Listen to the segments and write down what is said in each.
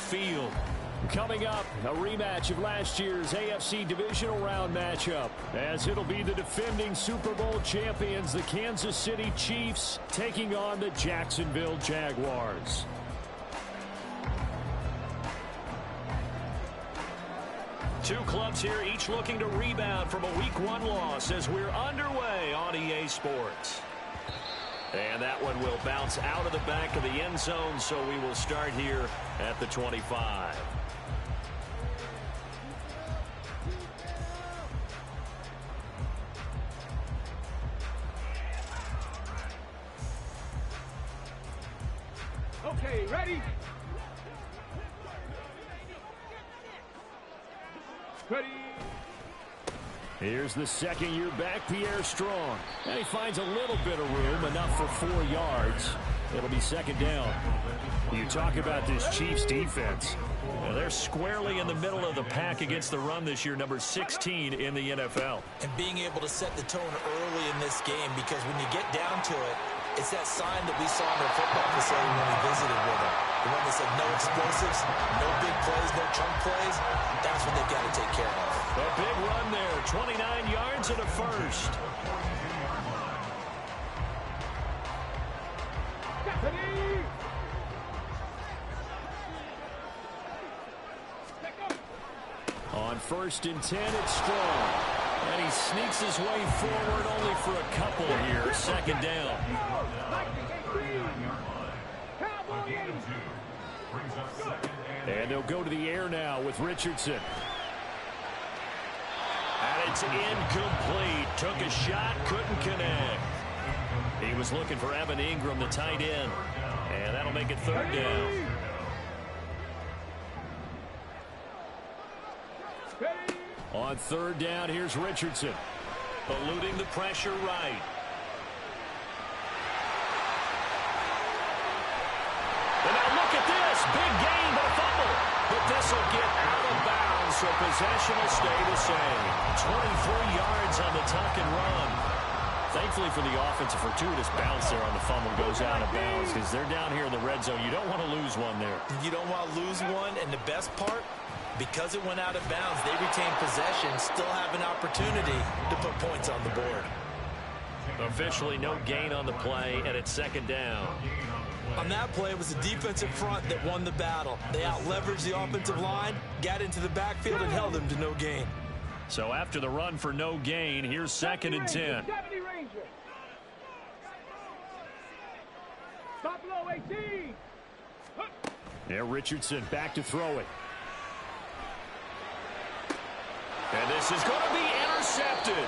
field. Coming up, a rematch of last year's AFC Divisional Round matchup, as it'll be the defending Super Bowl champions, the Kansas City Chiefs, taking on the Jacksonville Jaguars. Two clubs here, each looking to rebound from a Week 1 loss as we're underway on EA Sports. And that one will bounce out of the back of the end zone, so we will start here at the 25. Okay, ready? Ready. Here's the second-year back, Pierre Strong. And he finds a little bit of room, enough for 4 yards. It'll be second down. You talk about this Chiefs defense. Well, they're squarely in the middle of the pack against the run this year, number 16 in the NFL. And being able to set the tone early in this game, because when you get down to it, it's that sign that we saw in their football facility when we visited with them. The one that said no explosives, no big plays, no chunk plays. That's what they've got to take care of. A big run there, 29 yards and a first. On 1st and 10, it's Strong. And he sneaks his way forward only for a couple here. Second down. And they'll go to the air now with Richardson. And it's incomplete. Took a shot, couldn't connect. He was looking for Evan Ingram, the tight end. And that'll make it third down. On third down, here's Richardson. Eluding the pressure right. And now look at this. Big gain, but a fumble. But this will get out of bounds, so possession will stay the same. 23 yards on the tuck and run. Thankfully for the offense, a fortuitous bounce there on the fumble goes out of bounds because they're down here in the red zone. You don't want to lose one there. You don't want to lose one, and the best part, because it went out of bounds, they retain possession, still have an opportunity to put points on the board. Officially no gain on the play, and it's second down. On that play, it was the defensive front that won the battle. They out-leveraged the offensive line, got into the backfield, and held them to no gain. So after the run for no gain, here's second and 10. Stop below 18. There, Richardson back to throw it. And this is going to be intercepted.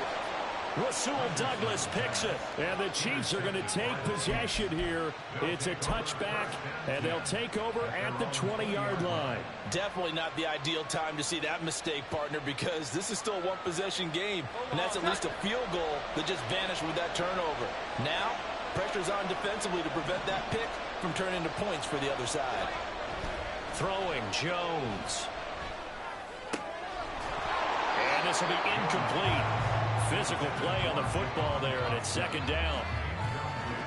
Rasul Douglas picks it. And the Chiefs are going to take possession here. It's a touchback, and they'll take over at the 20-yard line. Definitely not the ideal time to see that mistake, partner, because this is still a one-possession game, and that's at least a field goal that just vanished with that turnover. Now, pressure's on defensively to prevent that pick from turning into points for the other side. Throwing, Jones. And this will be incomplete. Physical play on the football there, and it's second down.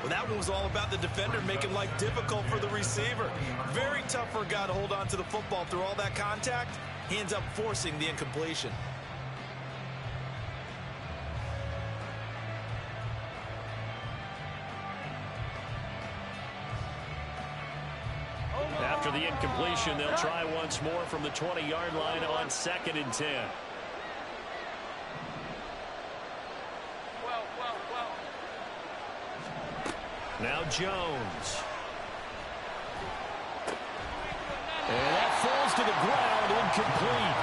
Well, that one was all about the defender making life difficult for the receiver. Very tough for a guy to hold on to the football through all that contact. He ends up forcing the incompletion. After the incompletion, they'll try once more from the 20-yard line on second and 10. Now Jones. And that falls to the ground, incomplete.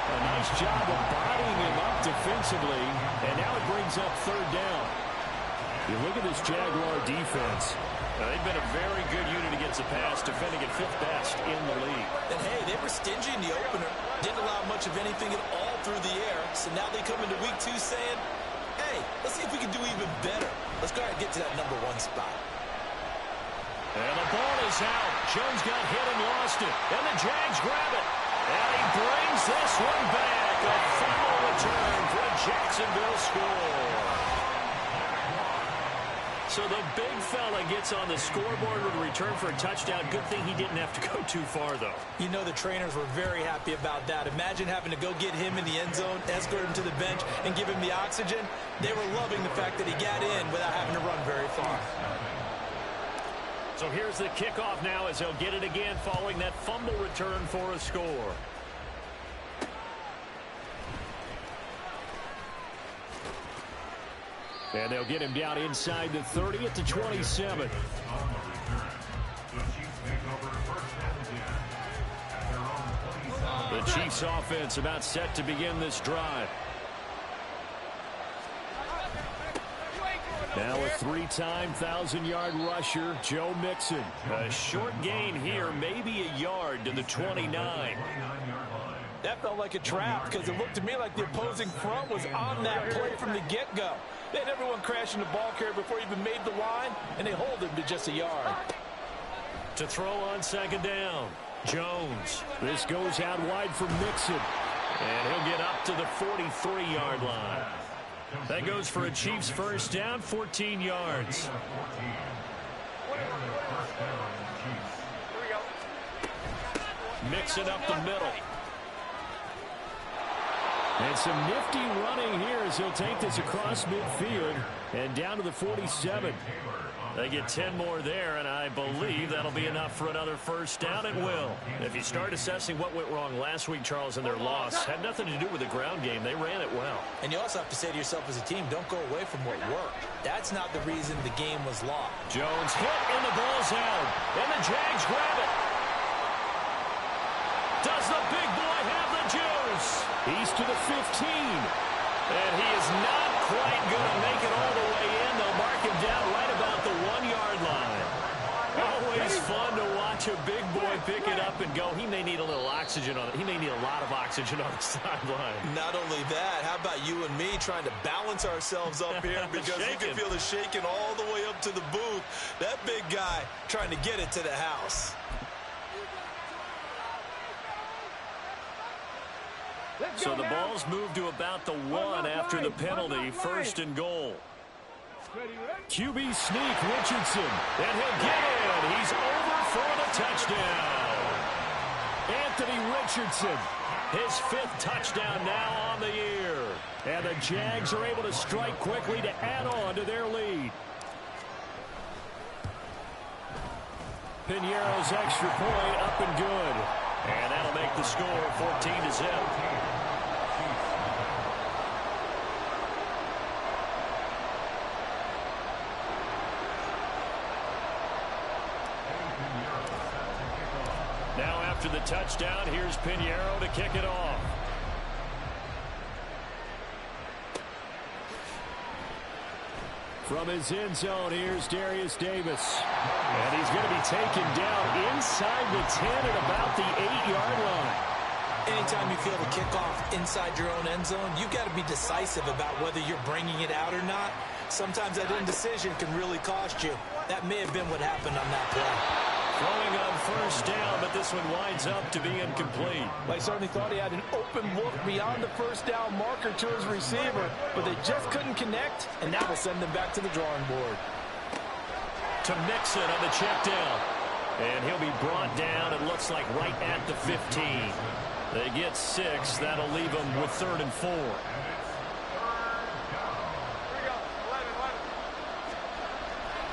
A nice job of bodying him up defensively, and now it brings up third down. You look at this Jaguar defense. They've been a very good unit against the pass, defending at 5th best in the league. And hey, they were stingy in the opener. Didn't allow much of anything at all through the air. So now they come into week 2 saying, hey, let's see if we can do even better. Let's go ahead and get to that number 1 spot. And the ball is out. Jones got hit and lost it. And the Jags grab it. And he brings this one back. A fumble return for a Jacksonville score. So the big fella gets on the scoreboard with a return for a touchdown. Good thing he didn't have to go too far, though. You know the trainers were very happy about that. Imagine having to go get him in the end zone, escort him to the bench, and give him the oxygen. They were loving the fact that he got in without having to run very far. So here's the kickoff now as they'll get it again following that fumble return for a score. And they'll get him down inside the 30 at the 27. The Chiefs offense about set to begin this drive. Now a three-time 1,000-yard rusher, Joe Mixon. A short gain here, maybe a yard to the 29. That felt like a trap because it looked to me like the opposing front was on that play from the get-go. They had everyone crashing the ball carrier before he even made the line, and they hold him to just a yard. To throw on second down, Jones. This goes out wide for Mixon, and he'll get up to the 43-yard line. That goes for a Chiefs first down, 14 yards. Mixon up the middle. And some nifty running here as he'll take this across midfield and down to the 47. They get 10 more there, and I believe that'll be enough for another first down. It will. If you start assessing what went wrong last week, Charles, in their loss, had nothing to do with the ground game. They ran it well. And you also have to say to yourself as a team, don't go away from what worked. That's not the reason the game was lost. Jones hit, and the ball's out. And the Jags grab it. Does the big boy have the juice? He's to the 15. And he is not quite going to make it all the way in. They'll mark him down right about the 1-yard line. Always fun to watch a big boy pick it up and go. He may need a little oxygen on it. He may need a lot of oxygen on the sideline. Not only that, how about you and me trying to balance ourselves up here because you can feel the shaking all the way up to the booth. That big guy trying to get it to the house. So the ball's moved to about the 1 after the penalty. First and goal. QB sneak, Richardson. And he'll get in. He's over for the touchdown. Anthony Richardson, his 5th touchdown now on the year. And the Jags are able to strike quickly to add on to their lead. Piñeiro's extra point up and good. And that'll make the score 14-0. Now after the touchdown, here's Piñeiro to kick it off. From his end zone, here's Darius Davis. And he's going to be taken down inside the 10 at about the 8-yard line. Anytime you feel the kickoff inside your own end zone, you've got to be decisive about whether you're bringing it out or not. Sometimes that indecision can really cost you. That may have been what happened on that play. Throwing on first down, but this one winds up to be incomplete. I certainly thought he had an open look beyond the first down marker to his receiver, but they just couldn't connect, and that will send them back to the drawing board. To Mixon on the check down. And he'll be brought down, it looks like, right at the 15. They get 6. That'll leave them with 3rd and 4.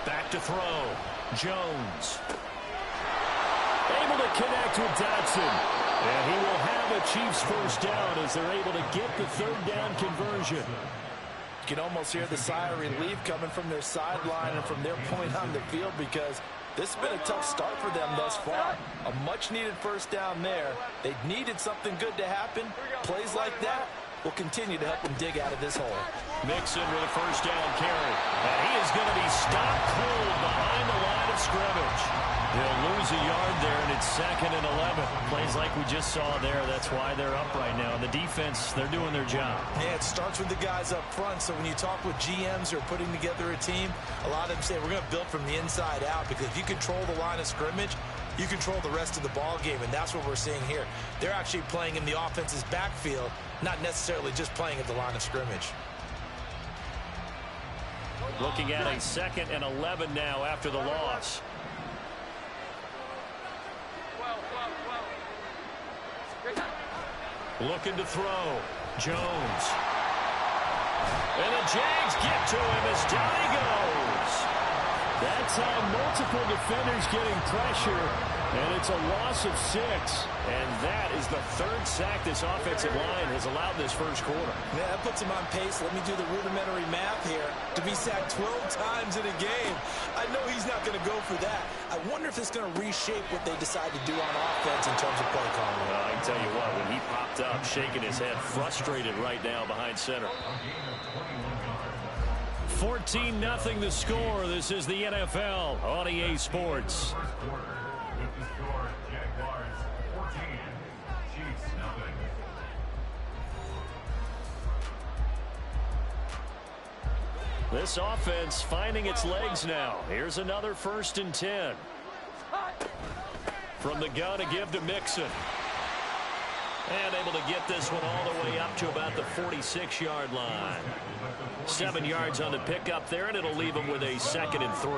Back to throw. Jones. Able to connect with Dotson. And he will have a Chiefs first down as they're able to get the 3rd down conversion. You can almost hear the sigh of relief coming from their sideline and from their point on the field because this has been a tough start for them thus far. A much-needed first down there. They needed something good to happen. Plays like that will continue to help them dig out of this hole. Mixon with a first down carry. And he is going to be stopped cold behind the line of scrimmage. He'll lose a yard there, and it's 2nd and 11. Plays like we just saw there. That's why they're up right now. The defense, they're doing their job. Yeah, it starts with the guys up front. So when you talk with GMs who are putting together a team, a lot of them say we're going to build from the inside out because if you control the line of scrimmage, you control the rest of the ball game, and that's what we're seeing here. They're actually playing in the offense's backfield, not necessarily just playing at the line of scrimmage. Looking at a 2nd and 11 now after the loss. Looking to throw. Jones. And the Jags get to him as down he goes. That's how multiple defenders getting pressure, and it's a loss of 6. And that is the 3rd sack this offensive line has allowed this first quarter. Yeah, that puts him on pace. Let me do the rudimentary math here. To be sacked 12 times in a game, I know he's not going to go for that. I wonder if it's going to reshape what they decide to do on offense in terms of play calling. Well, I can tell you what, when he popped up, shaking his head, frustrated right now behind center. 14-0 the score. This is the NFL on EA Sports. This offense finding its legs now. Here's another 1st and 10. From the gun to give to Mixon. And able to get this one all the way up to about the 46-yard line. 7 yards on the pickup there, and it'll leave him with a 2nd and 3.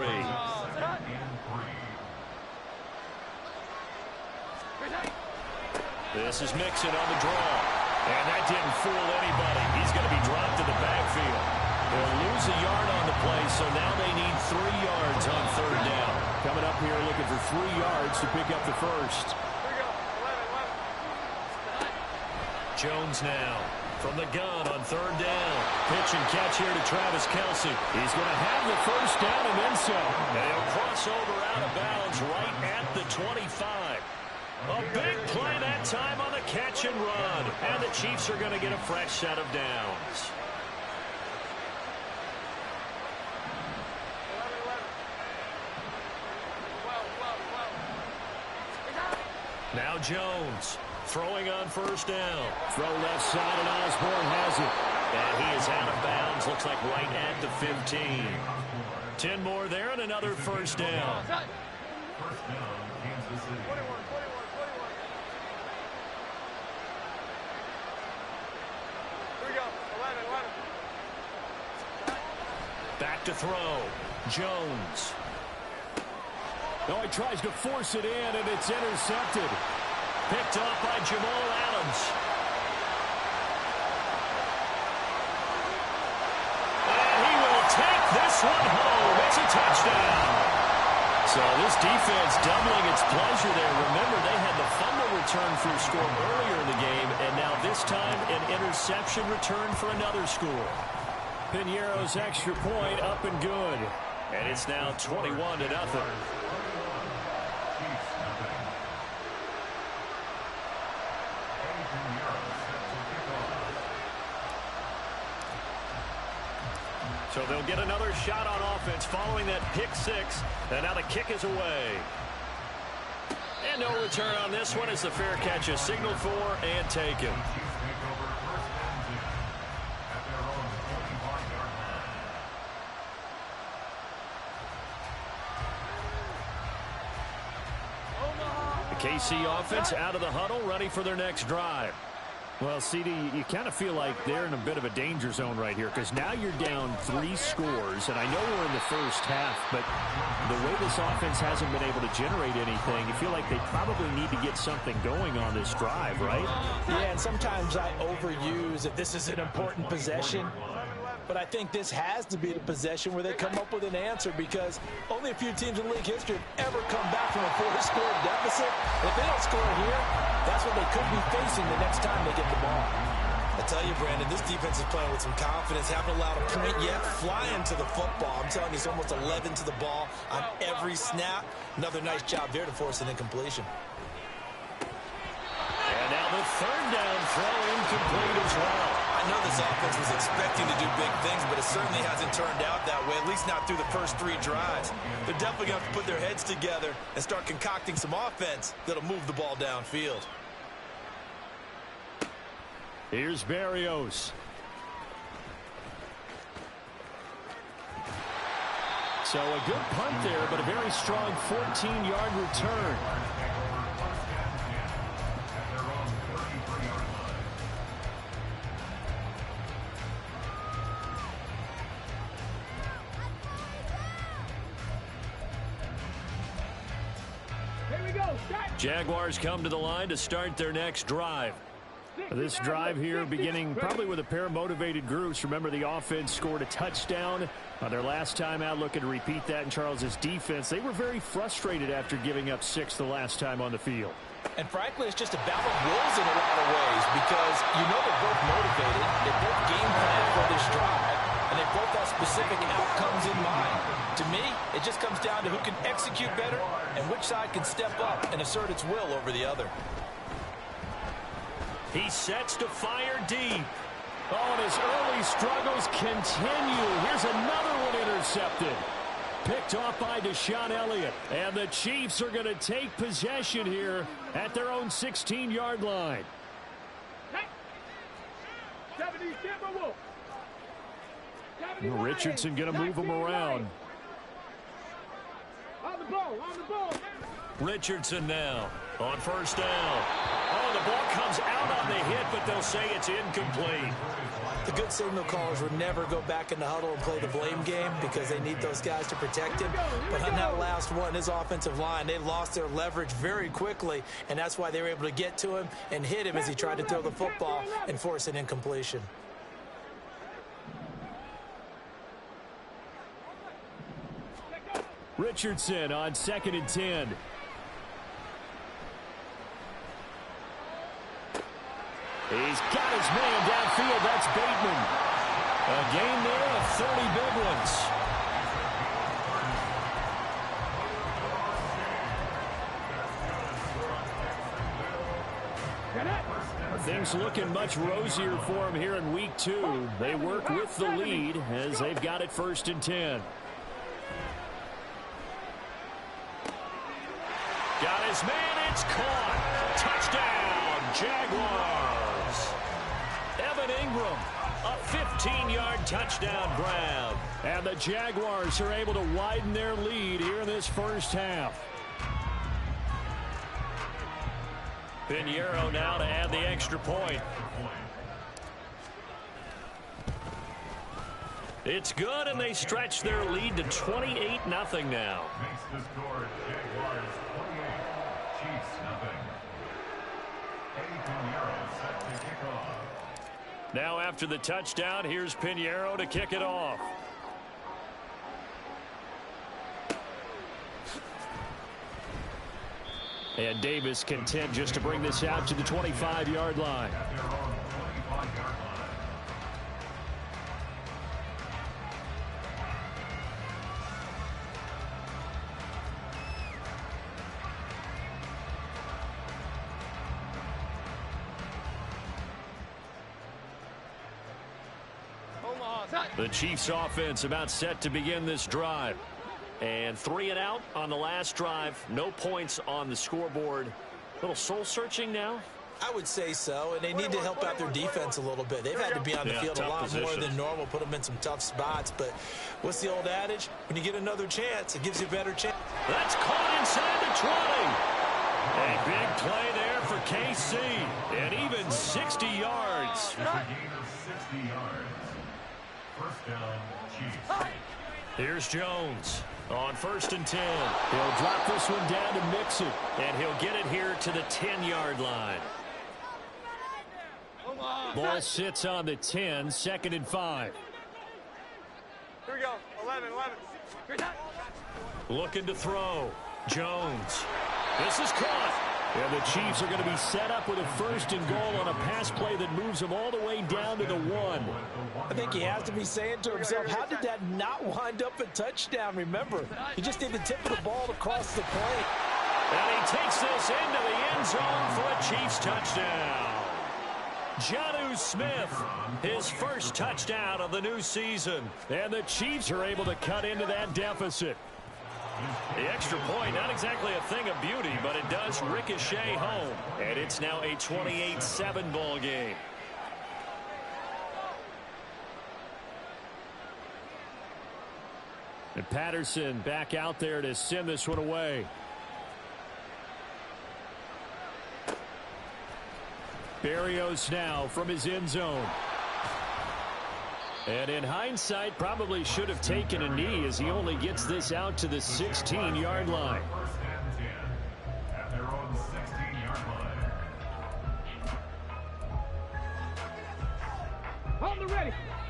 This is Mixon on the draw. And that didn't fool anybody. He's going to be dropped to the backfield. They'll lose a yard on the play, so now they need 3 yards on 3rd down. Coming up here looking for 3 yards to pick up the first. Jones now from the gun on 3rd down. Pitch and catch here to Travis Kelce. He's going to have the first down and then some. And he'll cross over out of bounds right at the 25. A big play that time on the catch and run. And the Chiefs are going to get a fresh set of downs. Now Jones throwing on 1st down. Throw left side and Osborne has it. And he is out of bounds. Looks like right at the 15. 10 more there and another 1st down. Back to throw. Jones. No, he tries to force it in, and it's intercepted. Picked up by Jamal Adams. And he will take this one home. It's a touchdown. So this defense doubling its pleasure there. Remember, they had the fumble return for a score earlier in the game, and now this time an interception return for another score. Piñeiro's extra point up and good. And it's now 21-0. So they'll get another shot on offense following that pick 6. And now the kick is away. And no return on this one as the fair catch is signaled for and taken. The KC offense out of the huddle, ready for their next drive. Well, CD, you kind of feel like they're in a bit of a danger zone right here because now you're down 3 scores, and I know we're in the first half, but the way this offense hasn't been able to generate anything, you feel like they probably need to get something going on this drive, right? Yeah, and sometimes I overuse that this is an important possession, but I think this has to be the possession where they come up with an answer because only a few teams in league history have ever come back from a 4-score deficit. If they don't score here, that's what they could be facing the next time they get the ball. I tell you, Brandon, this defense is playing with some confidence. Haven't allowed a point yet. Flying to the football. I'm telling you, it's almost 11 to the ball on every snap. Another nice job there to force an incompletion. And now the 3rd down throw incomplete as well. I know this offense was expecting to do big things, but it certainly hasn't turned out that way, at least not through the first 3 drives. They're definitely going to have to put their heads together and start concocting some offense that'll move the ball downfield. Here's Berrios. So a good punt there, but a very strong 14-yard return. Jaguars come to the line to start their next drive. This drive here beginning probably with a pair of motivated groups. Remember, the offense scored a touchdown on their last time out, looking to repeat that in Charles's defense. They were very frustrated after giving up 6 the last time on the field. And frankly, it's just a battle of wills in a lot of ways because you know they're both motivated. They both game plan for this drive, and they both have specific outcomes in mind. To me, it just comes down to who can execute better and which side can step up and assert its will over the other. He sets to fire deep. Oh, and his early struggles continue. Here's another one intercepted. Picked off by Deshaun Elliott. And the Chiefs are going to take possession here at their own 16-yard line. Richardson going to move him around. On the ball, on the ball. Richardson now on first down. Oh, the ball comes out on the hit, but they'll say it's incomplete. The good signal callers would never go back in the huddle and play the blame game because they need those guys to protect him. But on that last one, his offensive line, they lost their leverage very quickly, and that's why they were able to get to him and hit him as he tried to throw the football and force an incompletion. Richardson on 2nd and 10. He's got his man downfield. That's Bateman. A gain there of 30 big ones. Things looking much rosier for him here in week 2. They work with the lead as they've got it 1st and 10. Got his man, it's caught. Touchdown, Jaguars. Evan Ingram, a 15-yard touchdown grab. And the Jaguars are able to widen their lead here in this first half. Pinheiro now to add the extra point. It's good, and they stretch their lead to 28-0 now. Makes the score Jaguars 28, Chiefs nothing. Eddie Pinheiro set to kick off. Now after the touchdown, here's Pinheiro to kick it off. And Davis content just to bring this out to the 25-yard line. At their own 25-yard line. The Chiefs offense about set to begin this drive. And 3 and out on the last drive. No points on the scoreboard. A little soul-searching now. I would say so, and they need to help out their defense a little bit. They've had to be on the field a lot more than normal, put them in some tough spots. But what's the old adage? When you get another chance, it gives you a better chance. That's caught inside the 20. A big play there for KC, and even 60 yards. It's a gain of 60 yards. First down, Chiefs. Here's Jones on 1st and 10. He'll drop this one down to mix it. And he'll get it here to the 10-yard line. Ball sits on the 10, 2nd and 5. Here we go. 11. Looking to throw. Jones. This is caught. And the Chiefs are going to be set up with a 1st and goal on a pass play that moves them all the way down to the 1. I think he has to be saying to himself, how did that not wind up a touchdown? Remember, he just did the tip of the ball across the plate. And he takes this into the end zone for a Chiefs touchdown. Jonnu Smith, his first touchdown of the new season. And the Chiefs are able to cut into that deficit. The extra point, not exactly a thing of beauty, but it does ricochet home. And it's now a 28-7 ball game. And Patterson back out there to send this one away. Berrios now from his end zone. And in hindsight, probably should have taken a knee as he only gets this out to the 16-yard line. First and 10 at their own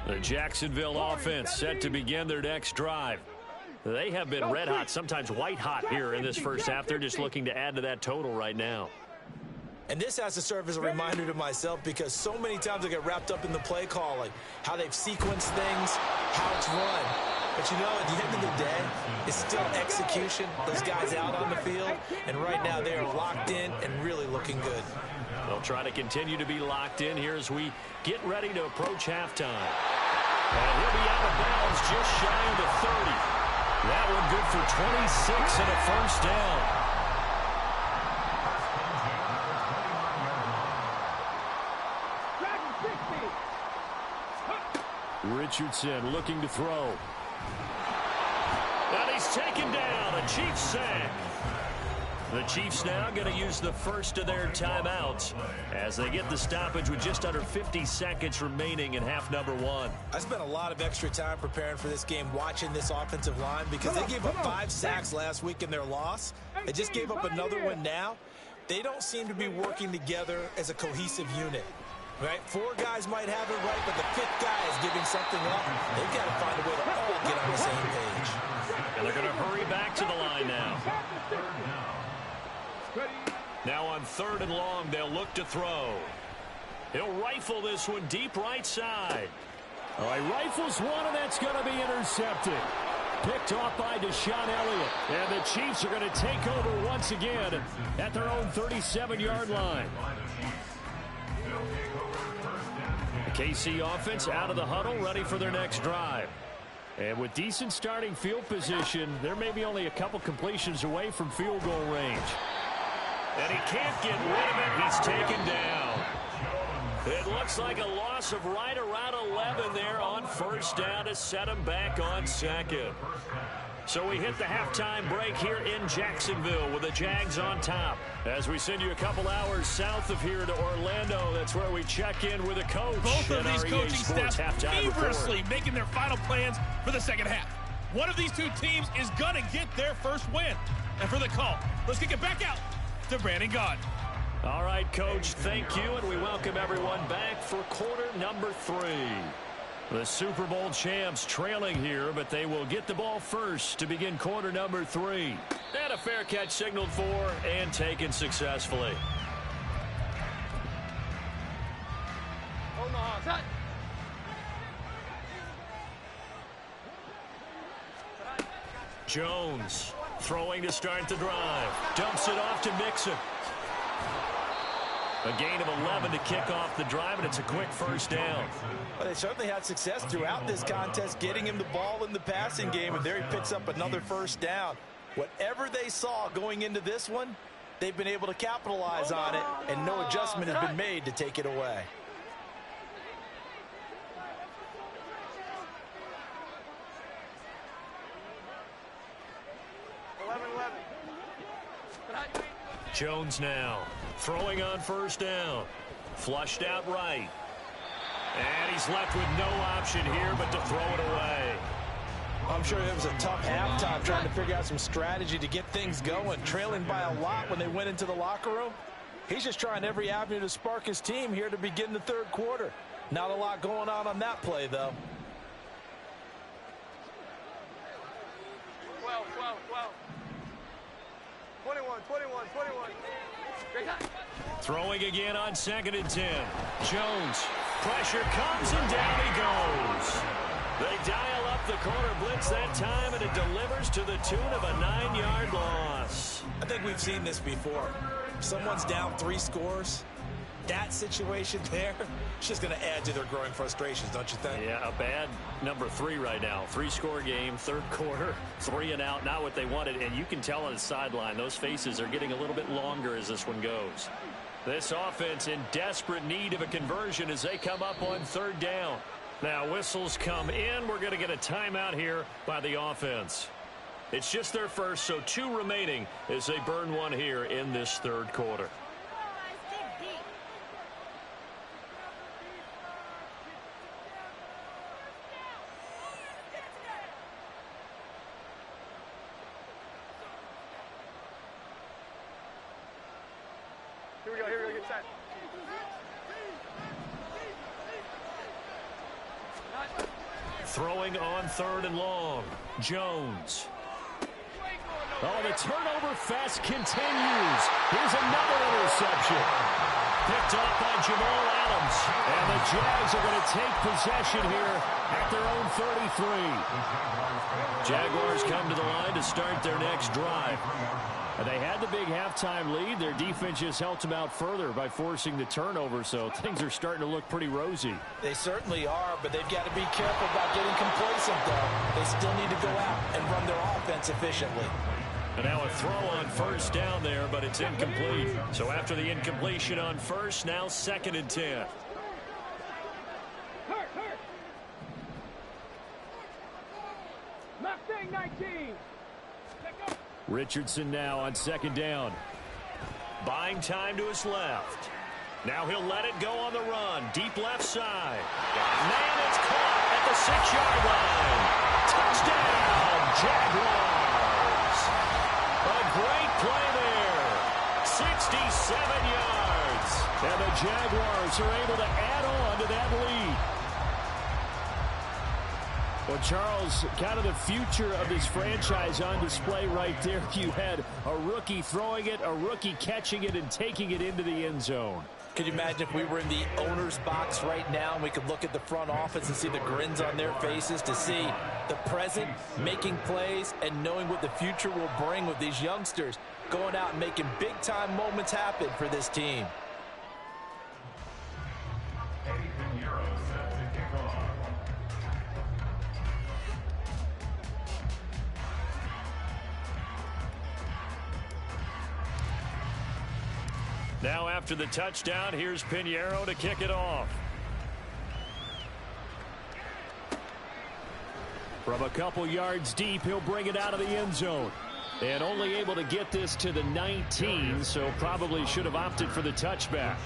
The Jacksonville offense set to begin their next drive. They have been red hot, sometimes white hot here in this first half. They're just looking to add to that total right now. And this has to serve as a reminder to myself because so many times I get wrapped up in the play calling, how they've sequenced things, how it's run. But you know, at the end of the day, it's still execution. Those guys out on the field, and right now they are locked in and really looking good. They'll try to continue to be locked in here as we get ready to approach halftime. And he'll be out of bounds just shy of the 30. That one good for 26 and a first down. Richardson looking to throw. And he's taken down. A Chiefs sack. The Chiefs now going to use the first of their timeouts as they get the stoppage with just under 50 seconds remaining in half number one. I spent a lot of extra time preparing for this game watching this offensive line because they gave up 5 sacks last week in their loss. They just gave up another one now. They don't seem to be working together as a cohesive unit. Right? 4 guys might have it right, but the 5th guy is giving something up. They've got to find a way to all get on the same page. And they're going to hurry back to the line now. Now on 3rd and long, they'll look to throw. He'll rifle this one deep right side. All right, rifles one, and that's going to be intercepted. Picked off by Deshaun Elliott. And the Chiefs are going to take over once again at their own 37-yard line. The KC offense out of the huddle, ready for their next drive. And with decent starting field position, they're maybe only a couple completions away from field goal range. And he can't get rid of it. He's taken down. It looks like a loss of right around 11 there on first down to set him back on second. So we hit the halftime break here in Jacksonville with the Jags on top. As we send you a couple hours south of here to Orlando, that's where we check in with a coach. Both of these coaching staffs feverishly making their final plans for the second half. One of these two teams is going to get their first win. And for the call, let's kick it back out to Brandon Gaudin. All right, Coach, thank you, and we welcome everyone back for quarter number 3. The Super Bowl champs trailing here, but they will get the ball first to begin quarter number 3. And a fair catch signaled for and taken successfully. Jones throwing to start the drive. Dumps it off to Mixon. A gain of 11 to kick off the drive, and it's a quick first down. Well, they certainly had success throughout this contest getting him the ball in the passing game, and there he picks up another first down. Whatever they saw going into this one, they've been able to capitalize on it, and no adjustment has been made to take it away. Jones now throwing on first down. Flushed out right. And he's left with no option here but to throw it away. I'm sure it was a tough halftime trying to figure out some strategy to get things going. Trailing by a lot when they went into the locker room. He's just trying every avenue to spark his team here to begin the third quarter. Not a lot going on that play, though. 12. 21. Throwing again on 2nd and 10. Jones. Pressure comes and down he goes. They dial up the corner blitz that time, and it delivers to the tune of a 9-yard loss. I think we've seen this before. Someone's down 3 scores. That situation there, it's just going to add to their growing frustrations, don't you think? Yeah, a bad number 3 right now. 3-score game, third quarter, 3 and out, not what they wanted. And you can tell on the sideline, those faces are getting a little bit longer as this one goes. This offense in desperate need of a conversion as they come up on 3rd down. Now whistles come in. We're going to get a timeout here by the offense. It's just their first, so 2 remaining as they burn one here in this third quarter. Here we go, get set. Throwing on 3rd and long. Jones. Oh, the turnover fest continues. Here's another interception. Picked off by Jamal Adams. And the Jags are going to take possession here at their own 33. Jaguars come to the line to start their next drive. They had the big halftime lead. Their defense just helped them out further by forcing the turnover, so things are starting to look pretty rosy. They certainly are, but they've got to be careful about getting complacent, though. They still need to go out and run their offense efficiently. And now a throw on 1st down there, but it's incomplete. So after the incompletion on 1st, now 2nd and 10. Mustang 19. Richardson now on 2nd down. Buying time to his left. Now he'll let it go on the run. Deep left side. Man, it's caught at the 6-yard line. Touchdown, Jaguars. A great play there. 67 yards. And the Jaguars are able to add on to that lead. Well, Charles, kind of the future of this franchise on display right there. You had a rookie throwing it, a rookie catching it, and taking it into the end zone. Could you imagine if we were in the owner's box right now and we could look at the front office and see the grins on their faces, to see the present making plays and knowing what the future will bring with these youngsters going out and making big-time moments happen for this team. Now after the touchdown, here's Pinheiro to kick it off. From a couple yards deep, he'll bring it out of the end zone. And only able to get this to the 19, so probably should have opted for the touchback.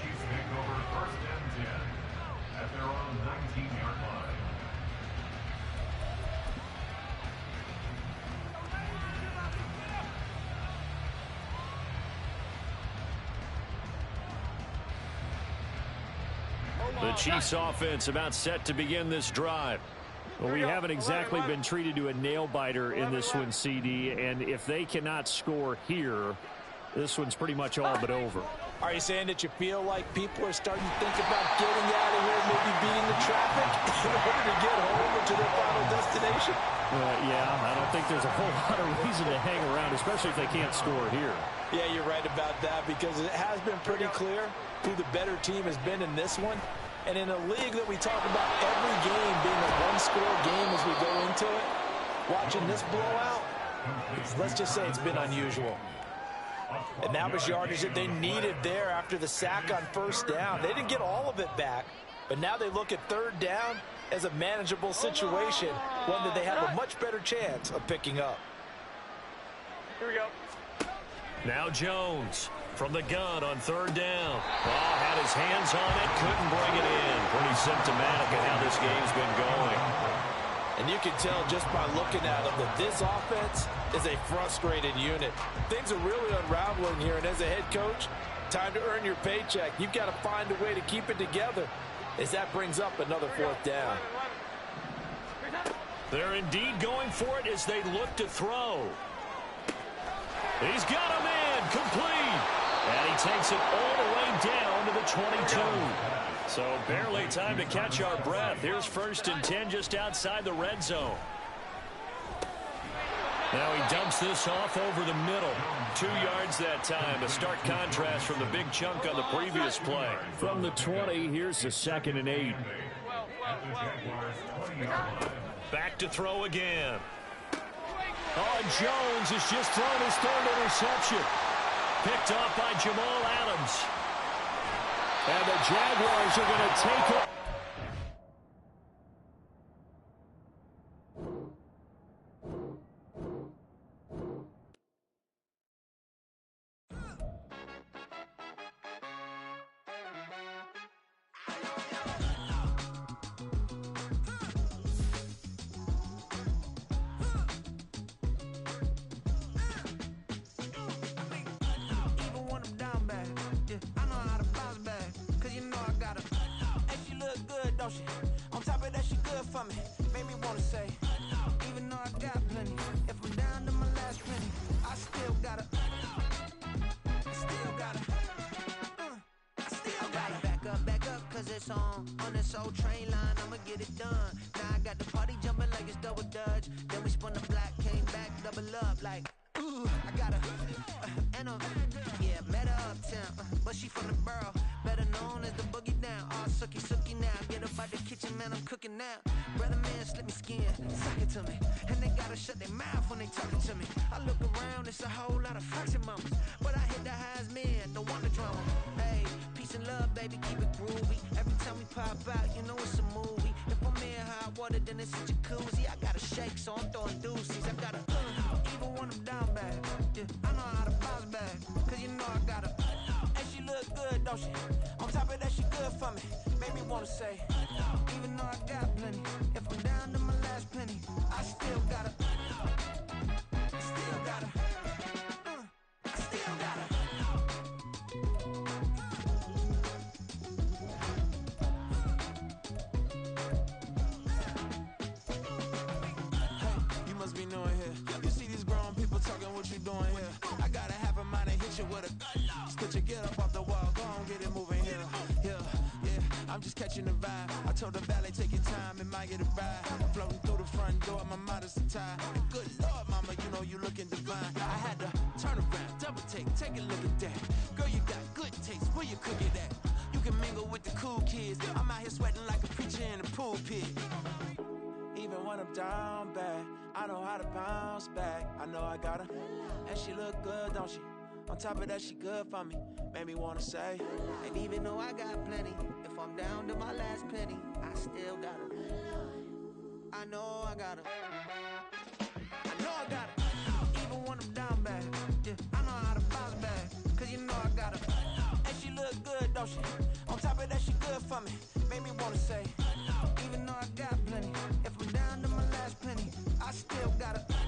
The Chiefs offense about set to begin this drive. Well, we haven't exactly been treated to a nail-biter in this one, CD, and if they cannot score here, this one's pretty much all but over. Are you saying that you feel like people are starting to think about getting out of here, maybe beating the traffic in order to get home or to their final destination? Yeah, I don't think there's a whole lot of reason to hang around, especially if they can't score here. Yeah, you're right about that, because it has been pretty clear who the better team has been in this one. And in a league that we talk about every game being a one-score game as we go into it, watching this blowout, let's just say it's been unusual. And that was yardage that they needed there after the sack on 1st down. They didn't get all of it back, but now they look at 3rd down as a manageable situation, one that they have a much better chance of picking up. Here we go. Now Jones from the gun on 3rd down. Ball had his hands on it, couldn't bring it in. Pretty symptomatic of how this game's been going. And you can tell just by looking at them that this offense is a frustrated unit. Things are really unraveling here, and as a head coach, time to earn your paycheck. You've got to find a way to keep it together as that brings up another 4th down. They're indeed going for it as they look to throw. He's got him in, complete. And he takes it all the way down to the 22. So barely time to catch our breath. Here's 1st and 10 just outside the red zone. Now he dumps this off over the middle. 2 yards that time. A stark contrast from the big chunk on the previous play. From the 20, here's the 2nd and 8. Back to throw again. Oh, Jones has just thrown his 3rd interception. Picked off by Jamal Adams. And the Jaguars are going to take it. On top of that, she good for me. Made me wanna wanna say, even though I got plenty, if I'm down to my last penny, I still gotta back up, cause it's on this old train line, I'ma get it done. Now I got the party jumping like it's double dutch. Then we spun the block, came back, double up like, ooh, I got yeah, met her uptown, but she from the borough, better known as the boogie down. All sookie now, get up out the kitchen, man, I'm cooking now. Brother man, slip me skin, suck it to me, and they gotta shut their mouth when they talking to me. I look around, it's a whole lot of fraction mamas, but I hit the highs, man, don't want the drama. Hey, peace and love, baby, keep it groovy. Every time we pop out, you know it's a movie. If I'm in hot water, then it's a jacuzzi. I gotta shake, so I'm throwing deuces. I gotta even when I'm down bad. Yeah, I know how to bounce back, cause you know I gotta. And she look good, don't she? On top of that, she good for me. Made me wanna say, even though I got plenty, if I'm down to my last penny, I still gotta. What you doing here? I gotta have a mind to hit you with a Could you get up off the wall? Go on, get it moving here. Yeah, I'm just catching the vibe. I told the valet, take your time, it might get a ride. I'm floating through the front door, my mind is a tie. And good Lord, mama, you know you looking divine. I had to turn around, double take a look at that. Girl, you got good taste, where you cook it at? You can mingle with the cool kids. I'm out here sweating like a preacher in a pulpit. Even when I'm down bad, I know how to bounce back. I know I got her, and she look good, don't she? On top of that, she good for me. Made me wanna say, and even though I got plenty, if I'm down to my last penny, I still got her. I know I got her. I know I got her. Even when I'm down bad, yeah, I know how to bounce back, cause you know I got her. And she look good, don't she? On top of that, she good for me. Made me wanna say, even though I got plenty, if I'm down to my last penny, I still gotta.